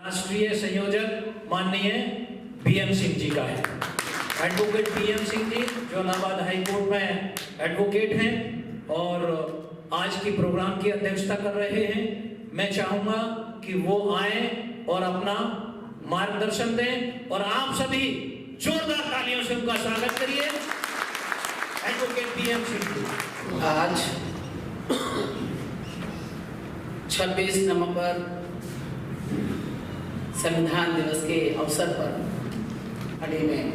राष्ट्रीय संयोजक माननीय बीएम सिंह जी का है। एडवोकेट बीएम सिंह जी जो इलाहाबाद हाई कोर्ट में एडवोकेट हैं और आज की प्रोग्राम की अध्यक्षता कर रहे हैं। मैं चाहूंगा कि वो आए और अपना मार्गदर्शन दें और आप सभी जोरदार तालियों से उनका स्वागत करिए। Advocate BM Singh ji. आज 26 नवंबर संविधान दिवस के अवसर पर अड़ी में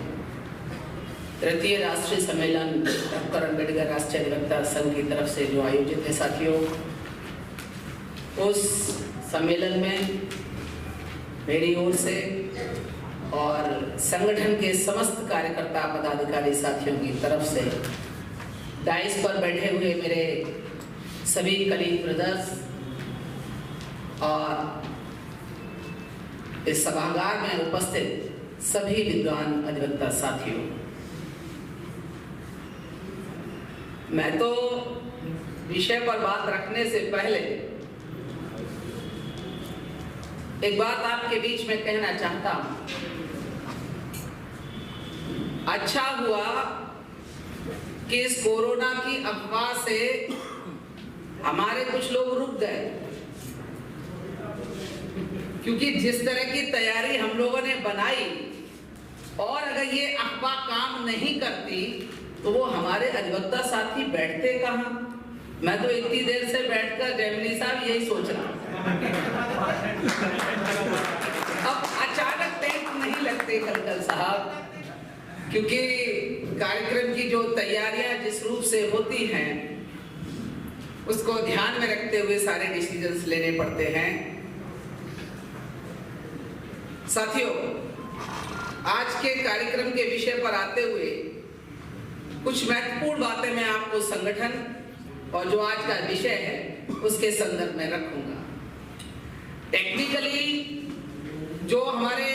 तृतीय राष्ट्रीय सम्मेलन डॉक्टर अम्बेडकर राष्ट्रीय अधिवक्ता संघ की तरफ से जो आयोजित है साथियों, उस सम्मेलन में मेरी ओर से और संगठन के समस्त कार्यकर्ता पदाधिकारी साथियों की तरफ से डाइस पर बैठे हुए मेरे सभी कलीग ब्रदर्स और इस सभागार में उपस्थित सभी विद्वान अधिवक्ता साथियों, मैं तो विषय पर बात रखने से पहले एक बात आपके बीच में कहना चाहता हूं। अच्छा हुआ कि इस कोरोना की अफवाह से हमारे कुछ लोग रुक गए, क्योंकि जिस तरह की तैयारी हम लोगों ने बनाई और अगर ये अफवाह काम नहीं करती तो वो हमारे अधिवक्ता साथी बैठते कहाँ। मैं तो इतनी देर से बैठकर जयमिनी साहब यही सोच रहा हूँ अब अचानक टेंट नहीं लगते कलकल साहब, क्योंकि कार्यक्रम की जो तैयारियां जिस रूप से होती हैं उसको ध्यान में रखते हुए सारे डिसीजंस लेने पड़ते हैं। साथियों, आज के कार्यक्रम के विषय पर आते हुए कुछ महत्वपूर्ण बातें मैं आपको संगठन और जो आज का विषय है उसके संदर्भ में रखूंगा। टेक्निकली जो हमारे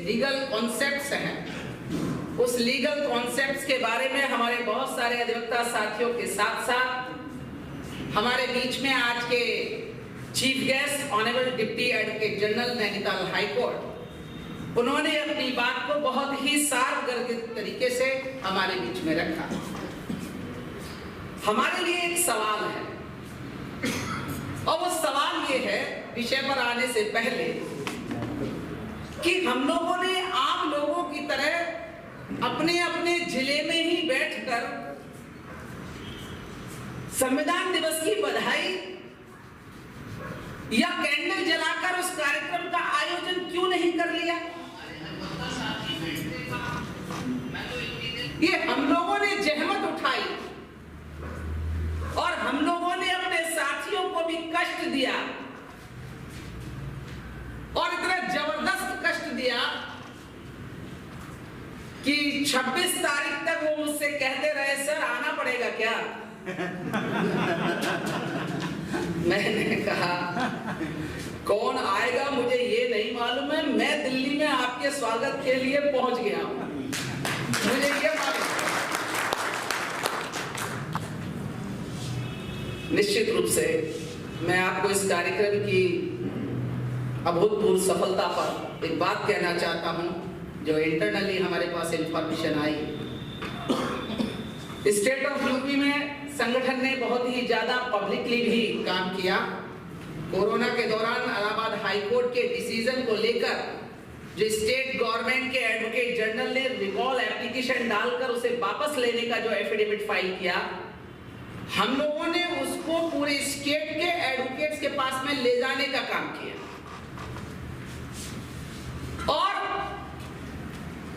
लीगल कॉन्सेप्ट्स हैं उस लीगल कॉन्सेप्ट्स के बारे में हमारे बहुत सारे अधिवक्ता साथियों के साथ साथ हमारे बीच में आज के chief guest honourable deputy advocate general Nainital high court, उन्होंने अपनी बात को बहुत ही सारगर्भित तरीके से हमारे बीच में रखा। हमारे लिए एक सवाल है और वो सवाल ये है विषय पर आने से पहले कि हम लोगों ने आम लोगों की तरह अपने अपने जिले में ही बैठकर संविधान दिवस की बधाई या कैंडल जलाकर उस कार्यक्रम का आयोजन क्यों नहीं कर लिया। ये हम लोगों ने जहमत उठाई और हम लोगों ने अपने साथियों को भी कष्ट दिया और इतना जबरदस्त कष्ट दिया कि 26 तारीख तक वो मुझसे कहते रहे, सर आना पड़ेगा क्या। मैंने कहा कौन आएगा मुझे ये नहीं मालूम है, मैं दिल्ली में आपके स्वागत के लिए पहुंच गया हूं, मुझे ये मालूम। निश्चित रूप से मैं आपको इस कार्यक्रम की अभूतपूर्व सफलता पर एक बात कहना चाहता हूं जो इंटरनली हमारे पास इंफॉर्मेशन आई। स्टेट ऑफ यूपी में संगठन ने बहुत ही ज्यादा पब्लिकली भी काम किया। कोरोना के दौरान इलाहाबाद हाई कोर्ट के डिसीजन को लेकर जो स्टेट गवर्नमेंट के एडवोकेट जनरल ने रिकॉल एप्लीकेशन डालकर उसे वापस लेने का जो एफिडेविट फाइल किया, हम लोगों ने उसको पूरे स्टेट के एडवोकेट्स के पास में ले जाने का काम किया। और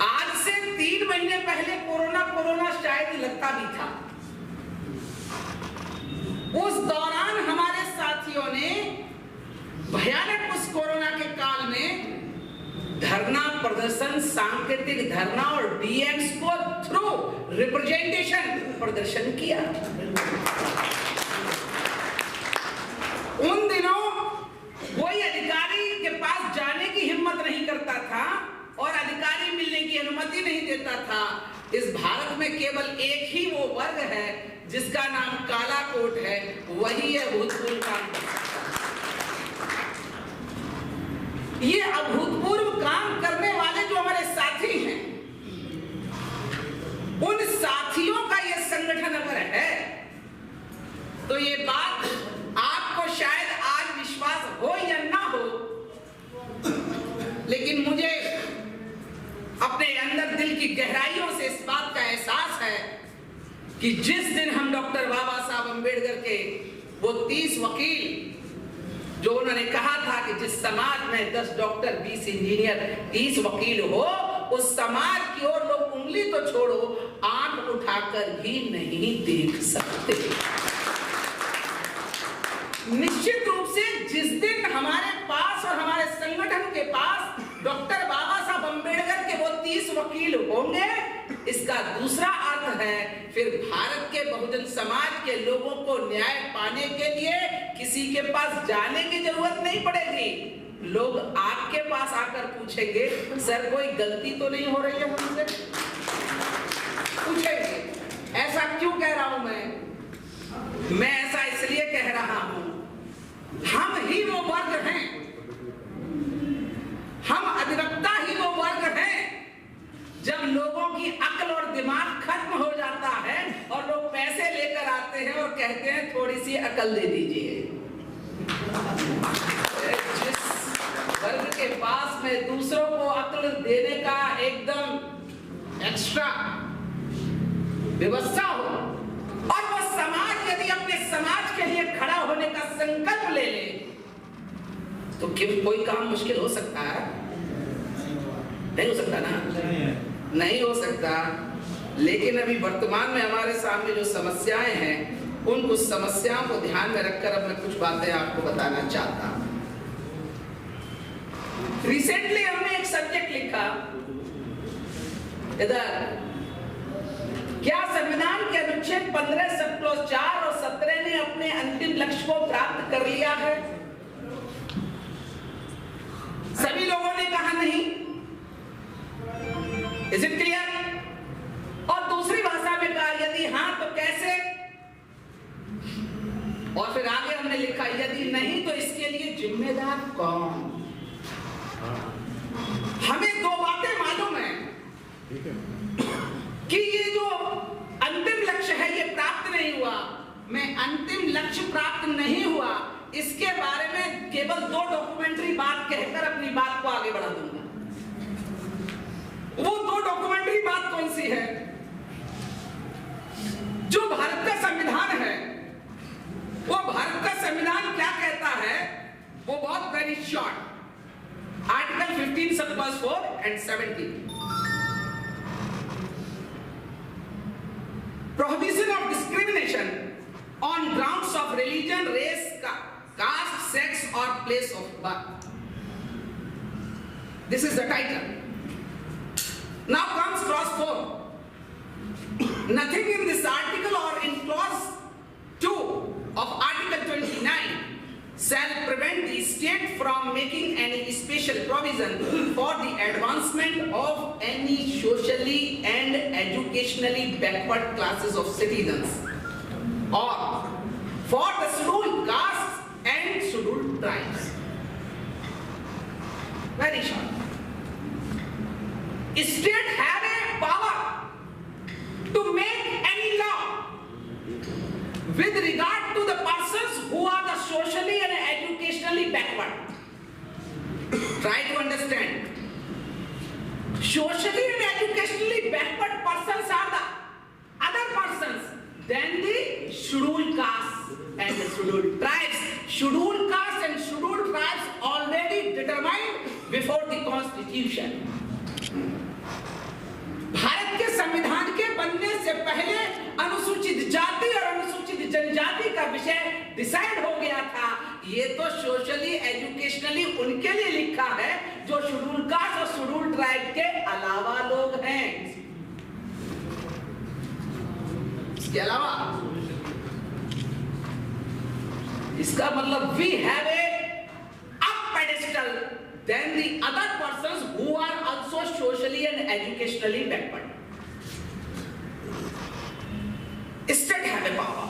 आज से 3 महीने पहले कोरोना शायद लगता भी था, उस दौरान हमारे साथियों ने भयानक उस कोरोना के काल में धरना प्रदर्शन, सांकेतिक धरना और डीएम्स को थ्रू रिप्रेजेंटेशन प्रदर्शन किया। उन दिनों कोई अधिकारी के पास जाने की हिम्मत नहीं करता था और अधिकारी मिलने की अनुमति नहीं देता था। इस भारत में केवल एक ही वो वर्ग है जिसका नाम काला कोट है, वही है भूतपूर्व काम कर सकता है। ये अभूतपूर्व लेकिन मुझे अपने अंदर दिल की गहराइयों से इस बात का एहसास है कि जिस दिन हम डॉक्टर बाबा साहब अम्बेडकर के वो 30 वकील जो उन्होंने कहा था कि जिस समाज में 10 डॉक्टर 20 इंजीनियर 30 वकील हो, उस समाज की ओर लोग उंगली तो छोड़ो आंख उठाकर भी नहीं देख सकते। निश्चित रूप से जिस दिन हमारे पास और हमारे संगठन के पास डॉक्टर बाबा साहब अम्बेडकर के वो 30 वकील होंगे, इसका दूसरा अर्थ है फिर भारत के बहुजन समाज के लोगों को न्याय पाने के लिए किसी के पास जाने की जरूरत नहीं पड़ेगी। लोग आपके पास आकर पूछेंगे, सर कोई गलती तो नहीं हो रही है हमसे? पूछेंगे। ऐसा क्यों कह रहा हूं मैं ऐसा इसलिए कह रहा हूं, हम ही वो वर्ग हैं, हम अधिवक्ता ही वो वर्ग हैं जब लोगों की अक्ल और दिमाग खत्म हो जाता है और लोग पैसे लेकर आते हैं और कहते हैं थोड़ी सी अकल दे दीजिए। जिस वर्ग के पास में दूसरों को अक्ल देने का एकदम एक्स्ट्रा व्यवस्था हो और वो समाज यदि अपने समाज के लिए खड़ा होने का संकल्प ले ले तो क्यों कोई काम मुश्किल हो सकता है? नहीं हो सकता ना, नहीं हो सकता। लेकिन अभी वर्तमान में हमारे सामने जो समस्याएं हैं उन कुछ समस्याओं को ध्यान में रखकर अब मैं कुछ बातें आपको बताना चाहता हूं। रिसेंटली हमने एक सब्जेक्ट लिखा इधर, क्या संविधान के अनुच्छेद 15 सब क्लॉज 4 और 17 ने अपने अंतिम लक्ष्य को प्राप्त कर लिया है? सभी लोगों ने कहा नहीं। Is it clear? और दूसरी भाषा में कहा यदि हां तो कैसे? और फिर आगे हमने लिखा यदि नहीं तो इसके लिए जिम्मेदार कौन? हमें दो बातें मालूम है कि ये जो अंतिम लक्ष्य है ये प्राप्त नहीं हुआ। मैं अंतिम लक्ष्य प्राप्त नहीं हुआ इसके बारे में केवल 2 डॉक्यूमेंट्री बात कहकर अपनी बात को आगे बढ़ा दूंगा। वो 2 डॉक्यूमेंट्री बात कौन सी है? जो भारत का संविधान है, वो भारत का संविधान क्या कहता है? वो बहुत very short, article 15 sub clause 4 and 17, prohibition of discrimination on grounds of religion, race, caste, sex or place of birth. This is the title. Now comes clause 4. Nothing in this article or in clause 2 of article 29 shall prevent the state from making any special provision for the advancement of any socially and educationally backward classes of citizens or for the scheduled castes and scheduled tribes. Very short. State have a power to make any law with regard to the persons who are the socially and educationally backward. Try to understand. Socially and educationally backward persons are the other persons than the scheduled castes and the scheduled tribes. Scheduled castes and scheduled tribes already determined before the constitution. Bharat के संविधान के बनने से पहले अनुसूचित जाति और अनुसूचित जनजाति का विषय डिसाइड हो गया था। ये तो सोशली एजुकेशनली उनके लिए लिखा है जो शेड्यूल कास्ट और शेड्यूल ट्राइब के अलावा लोग हैं। इसके अलावा इसका मतलब we have a up pedestal than the other persons who are also socially and educationally backward. State have a power.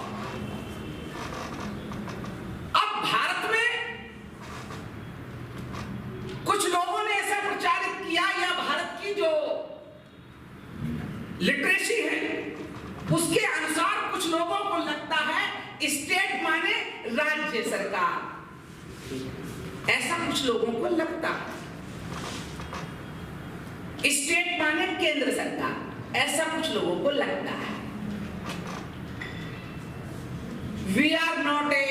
अब भारत में कुछ लोगों ने ऐसा प्रचारित किया या भारत की जो लिटरेसी है उसके अनुसार कुछ लोगों को लगता है स्टेट माने राज्य सरकार। ऐसा कुछ लोगों को लगता है। स्टेट माने केंद्र सरकार, ऐसा कुछ लोगों को लगता है। We are not a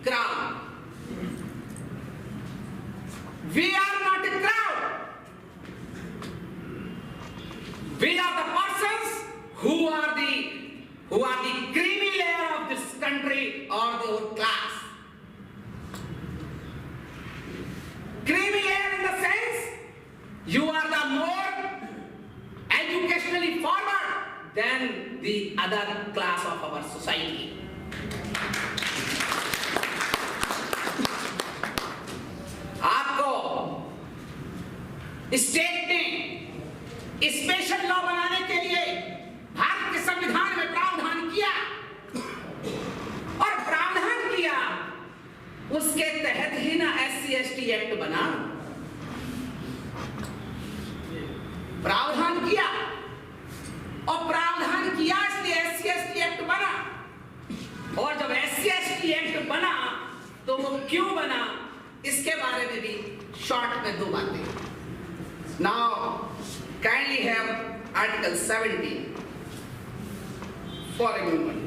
crowd, we are not a crowd, we are the persons who are the creamy layer of this country or the class. Creamy layer in the sense you are the more educationally forward than the other class of our society. आपको state ने special law बनाने के लिए भारत के संविधान में प्रावधान किया और प्रावधान किया, उसके तहत ही ना SC/ST एक्ट बना। प्रावधान किया और प्रावधान किया इसलिए SC/ST एक्ट बना। और जब SC/ST एक्ट बना तो वो क्यों बना, इसके बारे में भी शॉर्ट में दो बातें। Now kindly have article 17 for a moment.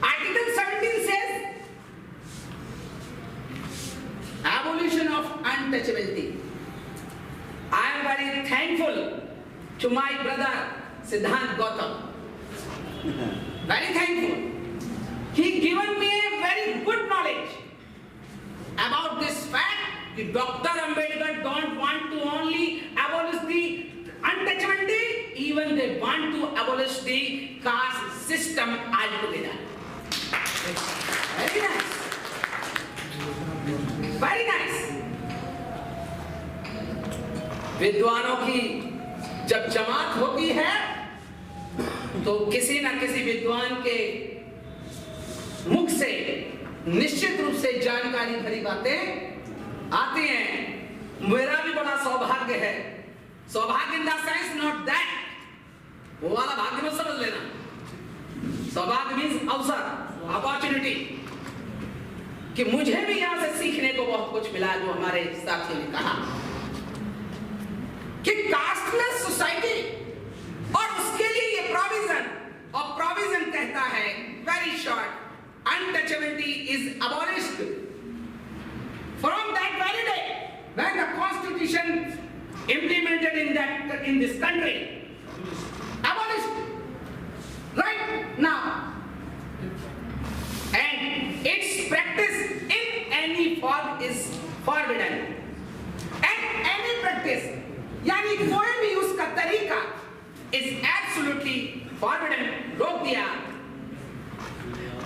Article 17 says abolition of untouchability. I am very thankful to my brother Siddhant Gautam. Very thankful. He given me a very good knowledge about this fact that Dr. Ambedkar don't want to only abolish the untouchability, even they want to abolish the caste system altogether. Very nice. Very nice. विद्वानों की जब जमात होती है तो किसी न किसी विद्वान के मुख से निश्चित रूप से जानकारी भरी बातें आती हैं। मेरा भी बड़ा सौभाग्य है, सौभाग्य in the sense not that, वो वाला भाग्य मत समझ लेना। सौभाग्य मीन्स अवसर, अपॉर्चुनिटी, कि मुझे भी यहां से सीखने को बहुत कुछ मिला। जो हमारे साथियों ने कहा कि कास्टलेस सोसाइटी और उसके लिए ये प्रोविजन, और प्रोविजन कहता है very short, untouchability is abolished from that very day when the constitution implemented in this country, abolished right now, and its practice in any form is forbidden. And any practice, यानी कोई भी उसका तरीका is absolutely forbidden, रोक दिया।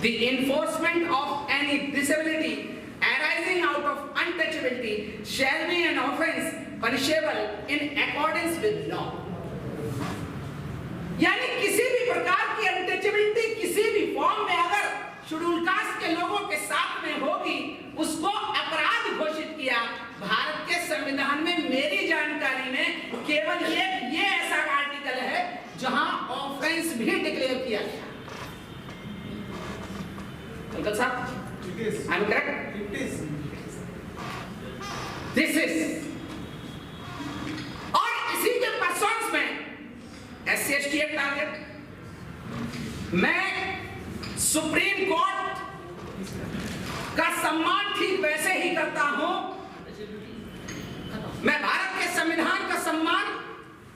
The enforcement of any disability arising out of untouchability shall be an offense punishable in accordance with law. यानी किसी भी प्रकार की अनटचेबिलिटी किसी भी फॉर्म में अगर शेड्यूल कास्ट के लोगों के साथ में होगी, उसको अपराध घोषित किया। भारत के संविधान में मेरी जानकारी में केवल ये ऐसा आर्टिकल है जहां ऑफेंस भी डिक्लेयर किया गया। अंकल साहब, I am correct? It is. This is, और इसी के पर्सन्स में SC/ST एक्ट आ गया। मैं सुप्रीम कोर्ट का सम्मान ठीक वैसे ही करता हूं, मैं भारत के संविधान का सम्मान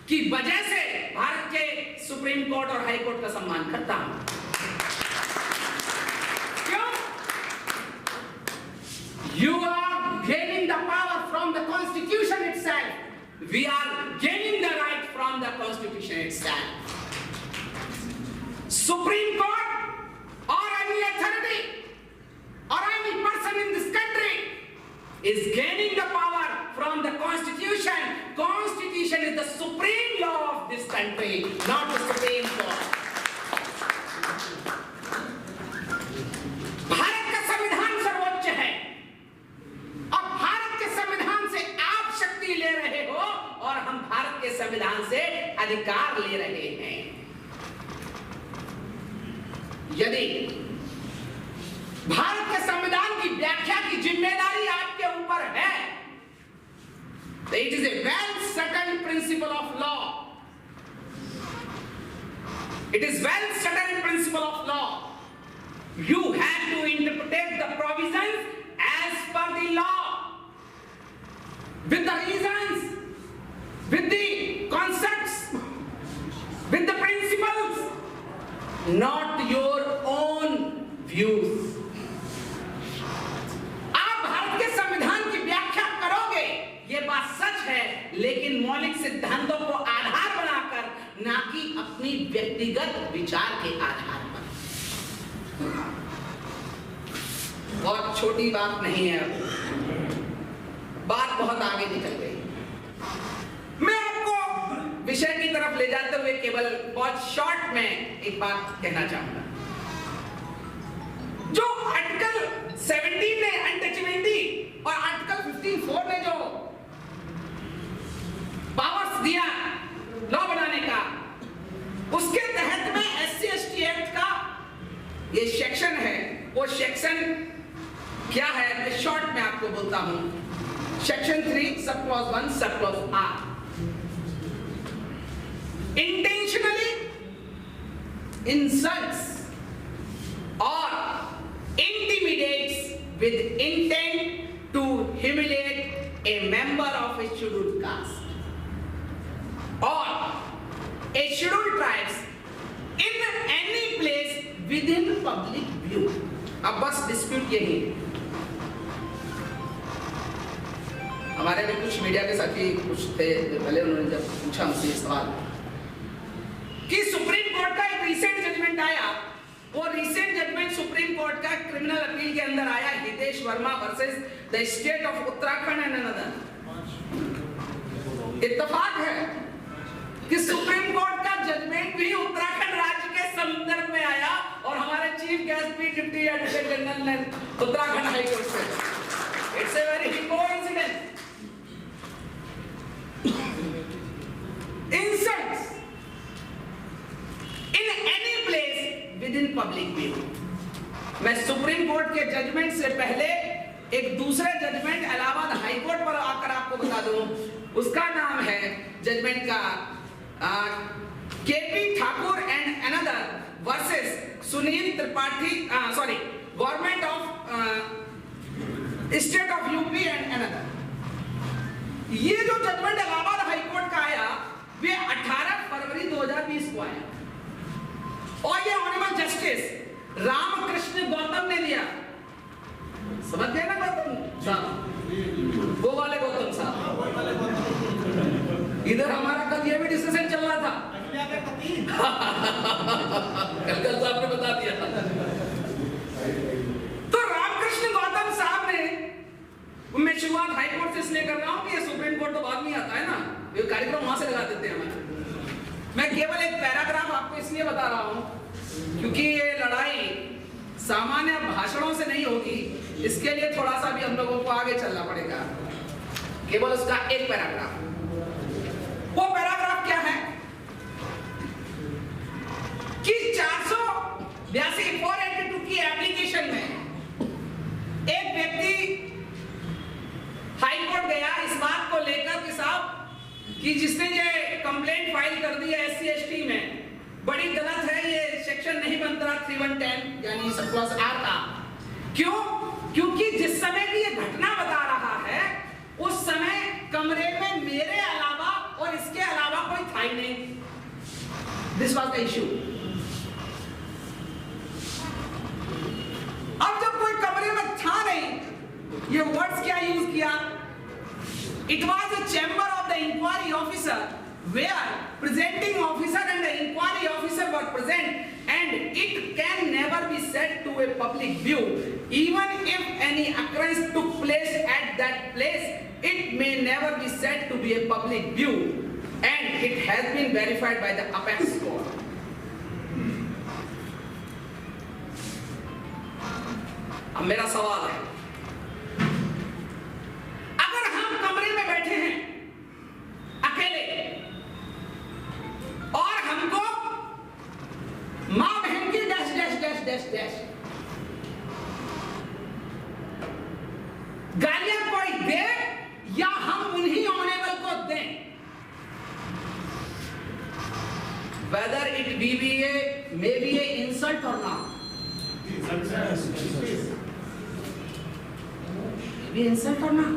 की वजह से भारत के सुप्रीम कोर्ट और हाई कोर्ट का सम्मान करता हूं। क्यों? You are gaining the power from the Constitution itself. We are gaining the right from the Constitution itself. Supreme Court or any authority or any person in this country is gaining the power from the Constitution. Constitution is the supreme law of this country, not the Supreme Court. Bharat का संविधान सर्वोच्च है और भारत के संविधान से आप शक्ति ले रहे हो और हम भारत के संविधान से अधिकार ले रहे हैं। यदि भारत के संविधान की व्याख्या की जिम्मेदारी आपके ऊपर है It is a well-settled principle of law. It is well-settled principle of law. You have to interpret the provisions as per the law, with the reasons, with the concepts, with the principles, not your own views. आप भारत के संविधान की व्याख्या करोगे, ये बात सच है, लेकिन मौलिक सिद्धांतों को आधार बनाकर, ना कि अपनी व्यक्तिगत विचार के आधार पर। बहुत छोटी बात नहीं है, बात बहुत आगे निकल गई। मैं आपको विषय की तरफ ले जाते हुए केवल बहुत शॉर्ट में एक बात कहना चाहूंगा। जो आर्टिकल 17 ने अनटचेबिलिटी और आर्टिकल 15(4) ने जो पावर्स दिया लॉ बनाने का, उसके तहत में SC/ST एक्ट का ये सेक्शन है। वो सेक्शन क्या है, मैं शॉर्ट में आपको बोलता हूं। Section 3 sub clause 1 sub clause R, intentionally insults or intimidates with intent to humiliate a member of a scheduled caste or a scheduled tribes in any place within public view। अब बस dispute यही है। हमारे में कुछ media के साथी कुछ थे, पहले उन्होंने जब पूछा मुझसे सवाल कि सुप्रीम कोर्ट का एक रीसेंट जजमेंट आया, वो रीसेंट जजमेंट सुप्रीम कोर्ट का क्रिमिनल अपील के अंदर आया, Hitesh Verma versus the state of Uttarakhand and another. इत्तेफाक है कि सुप्रीम कोर्ट का जजमेंट भी उत्तराखंड राज्य के संदर्भ में आया और हमारे चीफ गेस्ट भी डिप्टी एडवोकेट जनरल ने उत्तराखंड हाई कोर्ट से। It's a very coincidence. Insults in any place within public view। मैं सुप्रीम कोर्ट के जजमेंट से पहले एक दूसरे जजमेंट इलाहाबाद हाई कोर्ट पर आकर आपको बता दूं, उसका नाम है जजमेंट का KP Thakur and another versus Sunil Tripathi, sorry, government of state of UP and another. ये जो जजमेंट इलाहाबाद हाई कोर्ट का आया, वे 18 फरवरी 2020 को आया और ये ऑनरेबल जस्टिस रामकृष्ण गौतम ने दिया। समझ गए ना गौतम साहब, वो वाले गौतम साहब। इधर हमारा कल ये भी डिस्कशन चल रहा था, कल साहब ने बता दिया। तो रामकृष्ण गौतम साहब ने, मैं शुरुआत हाई कोर्ट से इसलिए कर रहा हूं कि ये सुप्रीम कोर्ट तो बाद में आता है ना, ये कार्यक्रम वहां से लगा देते हैं हमारे। मैं केवल एक पैराग्राफ आपको इसलिए बता रहा हूं क्योंकि ये लड़ाई सामान्य भाषणों से नहीं होगी, इसके लिए थोड़ा सा भी हम लोगों को आगे चलना पड़ेगा। केवल उसका एक पैराग्राफ, वो पैराग्राफ क्या है कि 482 482 की एप्लीकेशन में एक व्यक्ति हाई कोर्ट गया इस बात को लेकर कि साहब कि जिसने ये कंप्लेंट फाइल कर दी है SC/ST में, बड़ी गलत है, ये सेक्शन नहीं बनता 3110 यानी सब क्लॉज R का। क्यों? क्योंकि जिस समय की ये घटना बता रहा है, उस समय कमरे में मेरे अलावा और इसके अलावा कोई था ही नहीं। This was the issue. अब जब कोई कमरे में था नहीं, ये वर्ड्स क्या यूज किया? It was a chamber of the inquiry officer where presenting officer and the inquiry officer were present, and it can never be said to a public view. Even if any occurrence took place at that place, it may never be said to be a public view, and it has been verified by the apex court. अब मेरा सवाल है, अगर हम कमरे में बैठे हैं अकेले और हमको मां बहन की dash dash dash dash dash गालियां कोई दे, या हम उन्हीं honourable whether it may be a insult or not. Maybe insult or not.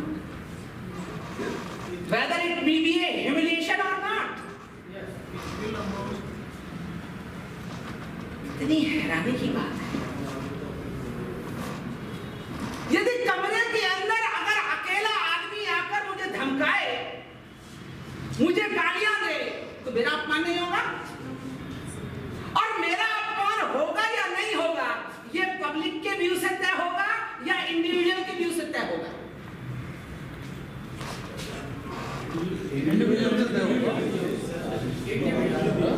Whether it may be a humiliation or not. इतनी हैरानी की बात है। यदि कमरे के अंदर अगर अकेला आदमी आकर मुझे धमकाए, मुझे गालियां दे, तो मेरा अपमान नहीं होगा? और मेरा अपमान होगा या नहीं होगा, ये पब्लिक के व्यू से तय होगा या इंडिविजुअल के व्यू से तय होगा?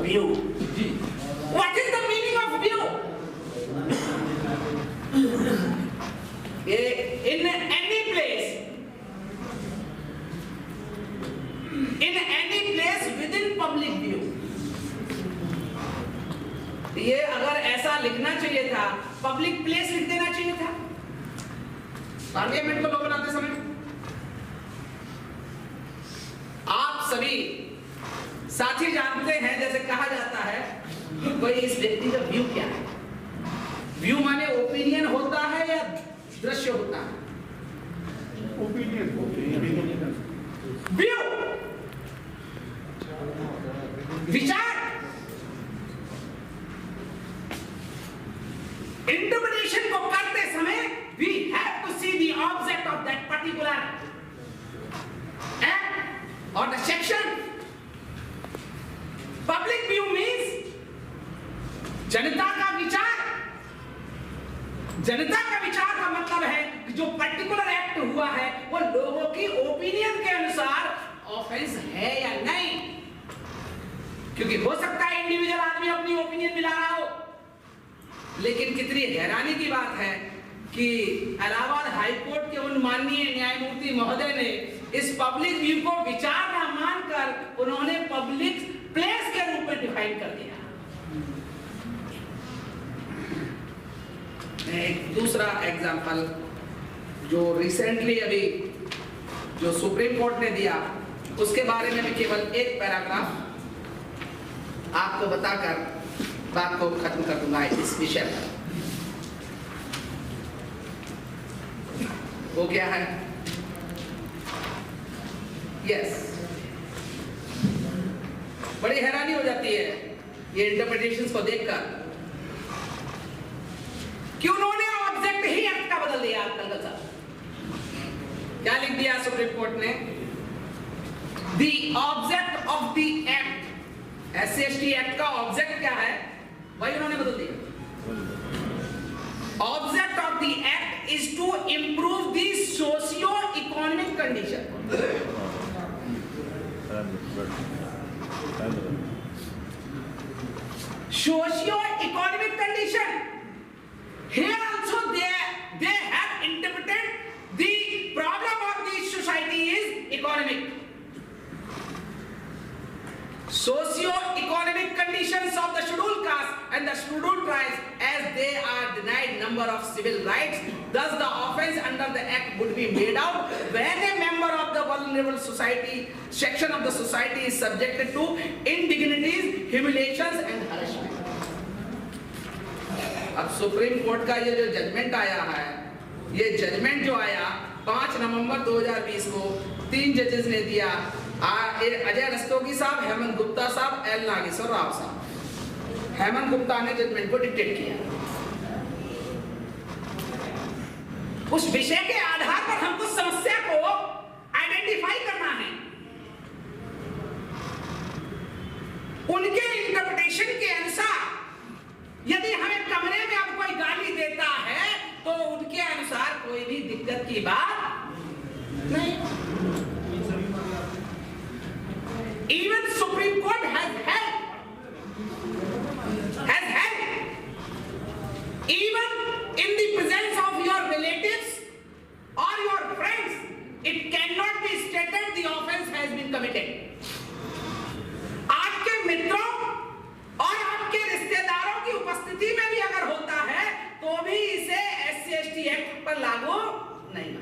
View. What is the meaning of view? In any place within public view. ये अगर ऐसा लिखना चाहिए था, पब्लिक प्लेस लिख देना चाहिए था पार्लियामेंट को लोग बनाते समय। आप सभी साथी जानते हैं, जैसे कहा जाता है भाई इस व्यक्ति का व्यू क्या है। व्यू माने ओपिनियन होता है या दृश्य होता है? ओपिनियन। व्यू विचार। इंटरप्रिटेशन को करते समय we have to see the object of that particular act or the section. Public view means जनता का विचार। जनता का विचार का मतलब है कि जो पर्टिकुलर एक्ट हुआ है वो लोगों की ओपिनियन के अनुसार ऑफेंस है या नहीं। क्योंकि हो सकता है इंडिविजुअल आदमी अपनी ओपिनियन मिला रहा हो, लेकिन कितनी हैरानी की बात है कि इलाहाबाद हाई कोर्ट के उन माननीय न्यायमूर्ति महोदय ने इस पब्लिक व्यू को विचार न मानकर उन्होंने पब्लिक प्लेस के रूप में डिफाइन कर दिया। एक दूसरा एग्जांपल जो रिसेंटली अभी जो सुप्रीम कोर्ट ने दिया, उसके बारे में भी केवल एक पैराग्राफ आपको बताकर बात को खत्म कर दूंगा इस विषय पर। वो क्या है? यस, बड़ी हैरानी हो जाती है ये इंटरप्रिटेशंस को देखकर कि उन्होंने ऑब्जेक्ट ही एक्ट का बदल दिया। कंगल साहब क्या लिख दिया सुप्रीम कोर्ट ने? The object of the act, SC/ST act का ऑब्जेक्ट क्या है वही उन्होंने बदल दिया। Object of the act is to improve the socio economic condition. Socio economic condition. Here also they have interpreted the problem of the society is economic. Socio-economic conditions of the scheduled caste and the scheduled tribes, as they are denied number of civil rights. Thus, the offence under the act would be made out when a member of the vulnerable society section of the society is subjected to indignities, humiliations, and harassment. अब supreme court का ये जो judgement आया है, ये judgement जो आया 5 नवंबर 2020 को 3 जजेस ने दिया, अजय रस्तोगी साहब, हेमंत गुप्ता साहब, एल नागेश्वर राव साहब। हेमंत गुप्ता ने जजमेंट को डिक्टेट किया। उस विषय के आधार पर हमको समस्या को आइडेंटिफाई करना है। उनके इंटरप्रिटेशन के अनुसार यदि हमें कमरे में अब कोई गाली देता है तो उनके अनुसार कोई भी दिक्कत की बात नहीं। Even Supreme Court has held even in the presence of your relatives or your friends, it cannot be stated the offense has been committed. आपके मित्रों और आपके रिश्तेदारों की उपस्थिति में भी अगर होता है तो भी इसे SC/ST एक्ट पर लागू नहीं।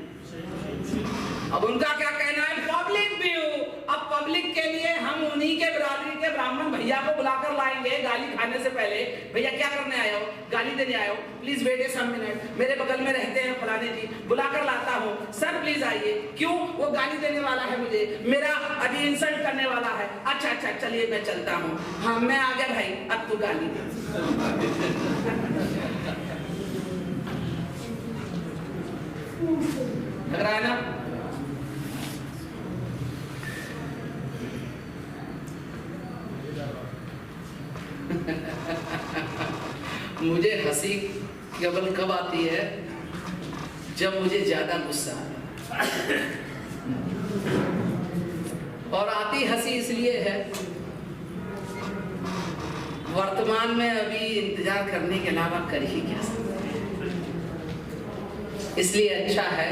अब उनका क्या कहना है? Public view. अब पब्लिक के लिए हम उन्हीं के बिरादरी के ब्राह्मण भैया को बुलाकर लाएंगे गाली खाने से पहले, भैया क्या करने आए हो, गाली देने आए हो, please wait a some minute, मेरे बगल में रहते हैं फलाने जी, बुलाकर लाता हूँ, सर प्लीज आइए, क्यों, वो गाली देने वाला है मुझे, मेरा अभी इंसल्ट करने वाला है, अच्छा अच्छा चलिए मैं चलता हूँ, हाँ मैं आ गया भाई, अब तू गाली दे। लग रहा है ना? मुझे हंसी केवल कब आती है जब मुझे ज्यादा गुस्सा आता है, और आती हंसी इसलिए है, वर्तमान में अभी इंतजार करने के अलावा कर ही क्या सकते हैं, इसलिए अच्छा है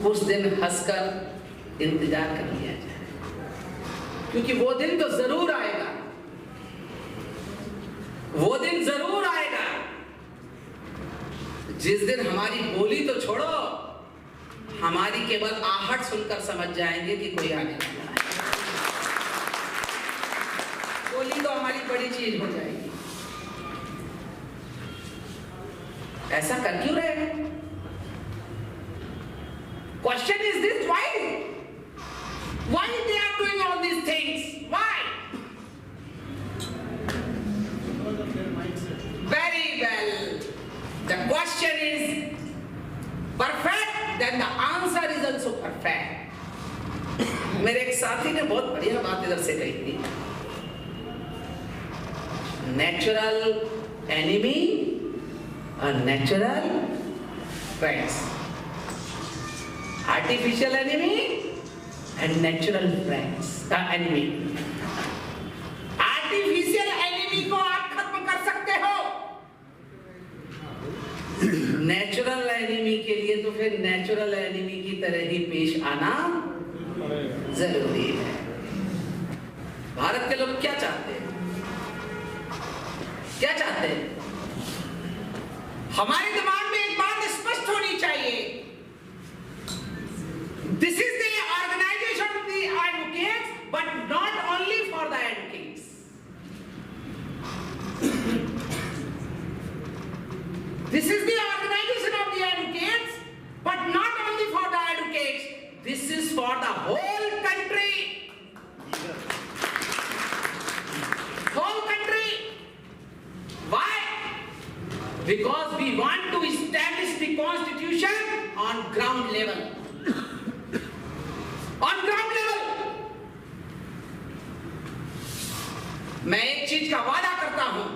उस दिन हंसकर इंतजार कर लिया जाए, क्योंकि वो दिन तो जरूर आएगा, वो दिन जरूर आएगा जिस दिन हमारी बोली तो छोड़ो, हमारी केवल आहट सुनकर समझ जाएंगे कि कोई आने वाला है। बोली तो हमारी बड़ी चीज हो जाएगी। ऐसा कर क्यों रहे हैं? Question is this, why they are doing all these things, why? Very well. The question is perfect, then the answer is also perfect. मेरे एक साथी ने बहुत बढ़िया बात इधर से कही थी, नेचुरल एनिमी और natural friends, artificial enemy and natural friends का एनिमी। आर्टिफिशियल एनिमी को आप खत्म कर सकते हो, नेचुरल एनिमी के लिए तो फिर नेचुरल एनिमी की तरह ही पेश आना जरूरी है। भारत के लोग क्या चाहते हैं? क्या चाहते हैं? हमारे दिमाग में एक बात स्पष्ट होनी चाहिए, this is the organisation of the advocates, but not only for the advocates. This is the organization of the advocates, but not only for the advocates. This is for the whole country. Whole country. Why? Because we want to establish the constitution on ground level. On ground level. मैं एक चीज का वादा करता हूं,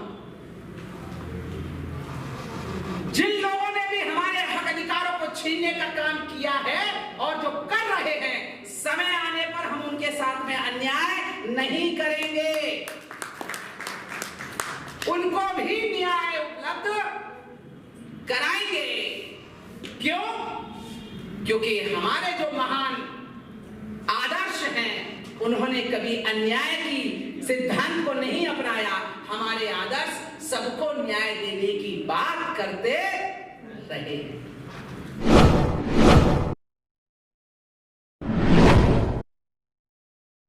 जिन लोगों ने भी हमारे हक अधिकारों को छीनने का काम किया है और जो कर रहे हैं, समय आने पर हम उनके साथ में अन्याय नहीं करेंगे, उनको भी न्याय उपलब्ध कराएंगे। क्यों? क्योंकि हमारे जो महान आदर्श हैं, उन्होंने कभी अन्याय की सिद्धांत को नहीं अपनाया। हमारे आदर्श सबको न्याय देने की बात करते रहे।